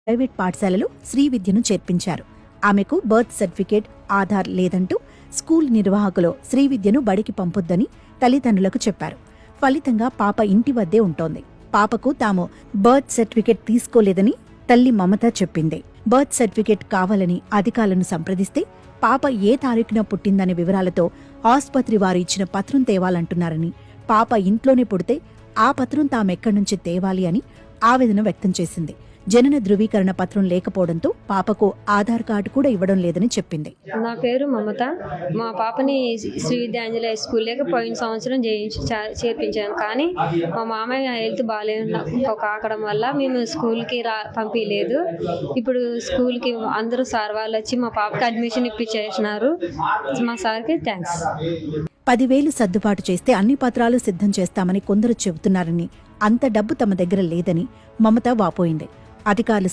Private పాఠశాలలో శ్రీ విద్యను చేర్పించారు. ఆమెకు బర్త్ సర్టిఫికేట్, ఆధార్ లేదంటూ స్కూల్ నిర్వాహకులు శ్రీ విద్యను బడికి పంపొద్దని తల్లిదండ్రులకు చెప్పారు. ఫలితంగా పాప ఇంటి వద్దే ఉంటోంది. పాపకు తాము బర్త్ సర్టిఫికేట్ తీసుకోలేదని తల్లి మమత చెప్పింది. బర్త్ సర్టిఫికేట్ కావాలని అధికారులను సంప్రదిస్తే పాప ఏ తారీఖున పుట్టిందనే వివరాలతో ఆసుపత్రి వారు ఇచ్చిన పత్రం తేవాలంటున్నారని, పాప ఇంట్లోనే పుడితే ఆ పత్రం తామెక్కడి నుంచి తేవాలి అని ఆవేదన వ్యక్తం చేసింది. జనన ధృవీకరణ పత్రం లేకపోవడంతో పాపకు ఆధార్ కార్డు కూడా ఇవ్వడం లేదని చెప్పింది. నా పేరు మమత. మా పాపని శ్రీ విద్యాంజలి స్కూల్లోకి పోయిన సంవత్సరం చేర్పించాను. కానీ మా మామయ్య హెల్త్ కాకడం వల్ల మేము స్కూల్కి పంపించలేదు. ఇప్పుడు స్కూల్కి అందరూ సార్ వాళ్ళు వచ్చి మా పాపకి అడ్మిషన్ ఇప్పించేసినారు. మా సార్కి థ్యాంక్స్. 10,000 సర్దుబాటు చేస్తే అన్ని పత్రాలు సిద్ధం చేస్తామని కొందరు చెబుతున్నారని, అంత డబ్బు తమ దగ్గర లేదని మమత వాపోయింది. అధికారులు